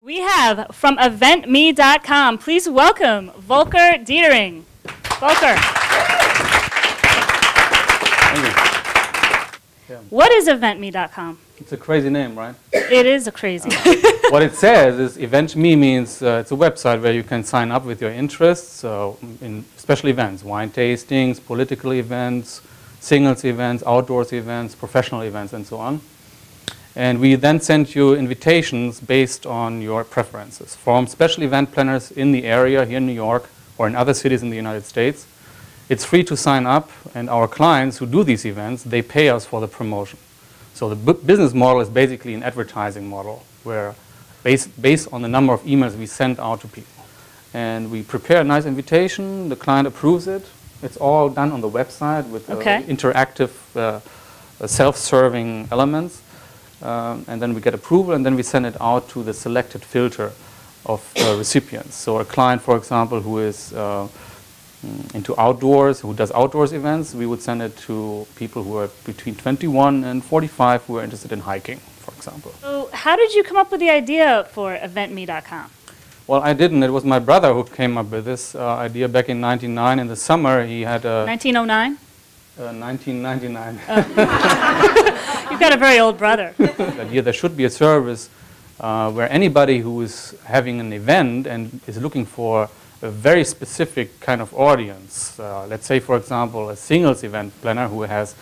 We have from eventme.com, please welcome Volker Detering. Volker. Thank you. Yeah. What is eventme.com? It's a crazy name, right? It is a crazy. What it says is EventMe means it's a website where you can sign up with your interests, so in special events, wine tastings, political events, singles events, outdoors events, professional events, and so on. And we then send you invitations based on your preferences from special event planners in the area here in New York or in other cities in the United States. It's free to sign up, and our clients who do these events, they pay us for the promotion. So the business model is basically an advertising model where based on the number of emails we send out to people. And we prepare a nice invitation, the client approves it. It's all done on the website with interactive self-serving elements. And then we get approval, and then we send it out to the selected filter of recipients. So a client, for example, who is into outdoors, who does outdoors events, we would send it to people who are between 21 and 45 who are interested in hiking, for example. So how did you come up with the idea for eventme.com? Well, I didn't. It was my brother who came up with this idea back in 1999. In the summer, he had a... 1909? 1999. You've got a very old brother. The idea there should be a service where anybody who is having an event and is looking for a very specific kind of audience, let's say, for example, a singles event planner who has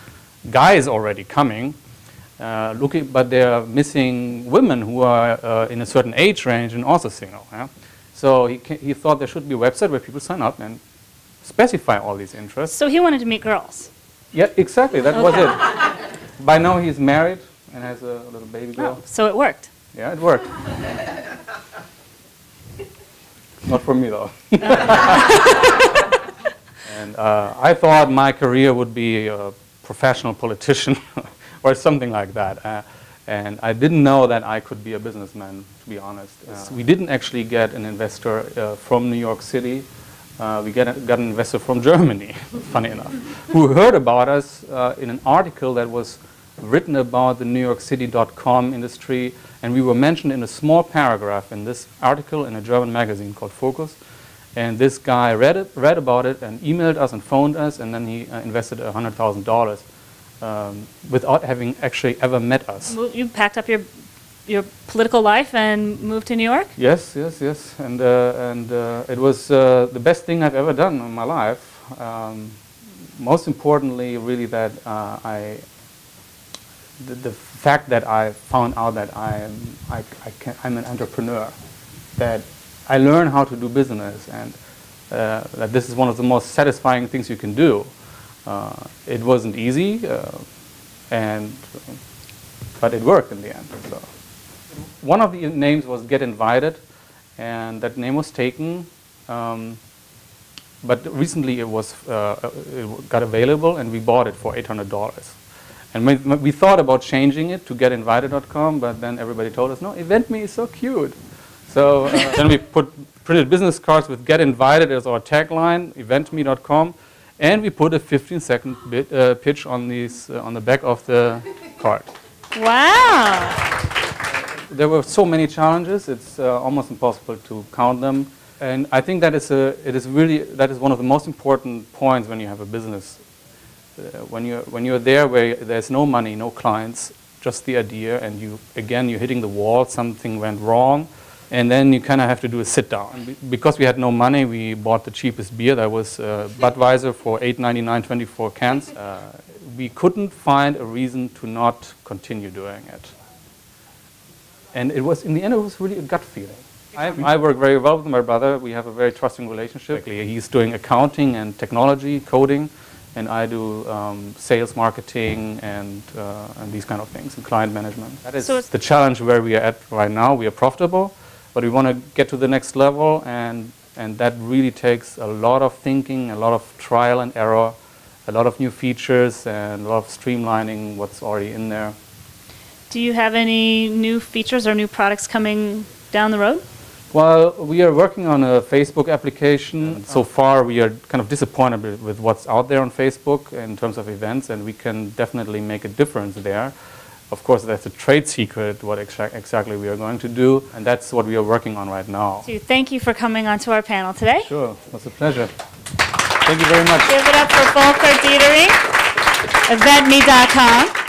guys already coming, but they're missing women who are in a certain age range and also single. Yeah? So he thought there should be a website where people sign up and specify all these interests. So he wanted to meet girls. Yeah, exactly. That was it. By now he's married and has a little baby girl. Oh, so it worked. Yeah, it worked. Not for me, though. And I thought my career would be a professional politician or something like that. And I didn't know that I could be a businessman, to be honest. We didn't actually get an investor from New York City. We got an investor from Germany, funny enough, who heard about us in an article that was written about the NewYorkCity.com industry, and we were mentioned in a small paragraph in this article in a German magazine called Focus. And this guy read about it and emailed us and phoned us, and then he invested $100,000 without having actually ever met us. You packed up your political life and moved to New York? Yes, yes, yes. And it was the best thing I've ever done in my life. Most importantly, really, that the fact that I found out that I'm an entrepreneur, that I learned how to do business, and that this is one of the most satisfying things you can do. It wasn't easy, but it worked in the end. So. One of the names was Get Invited, and that name was taken. But recently it got available, and we bought it for $800. And we thought about changing it to getinvited.com, but then everybody told us, no, EventMe is so cute. So then we printed business cards with Get Invited as our tagline, eventme.com, and we put a 15-second pitch on the back of the card. Wow. There were so many challenges; it's almost impossible to count them. And I think that is one of the most important points when you have a business. When you're there where there's no money, no clients, just the idea, and you're hitting the wall. Something went wrong, and then you kind of have to do a sit down. And because we had no money, we bought the cheapest beer. That was Budweiser for $8.99, 24 cans. We couldn't find a reason to not continue doing it. And it was, in the end, it was really a gut feeling. I work very well with my brother. We have a very trusting relationship. He's doing accounting and technology, coding, and I do sales, marketing, and these kind of things, and client management. That is the challenge where we are at right now. We are profitable, but we want to get to the next level, and that really takes a lot of thinking, a lot of trial and error, a lot of new features, and a lot of streamlining what's already in there. Do you have any new features or new products coming down the road? Well, we are working on a Facebook application. So far, we are kind of disappointed with what's out there on Facebook in terms of events, and we can definitely make a difference there. Of course, that's a trade secret, what exactly we are going to do, and that's what we are working on right now. So thank you for coming onto our panel today. Sure, it was a pleasure. Thank you very much. Give it up for Volker Detering, eventme.com.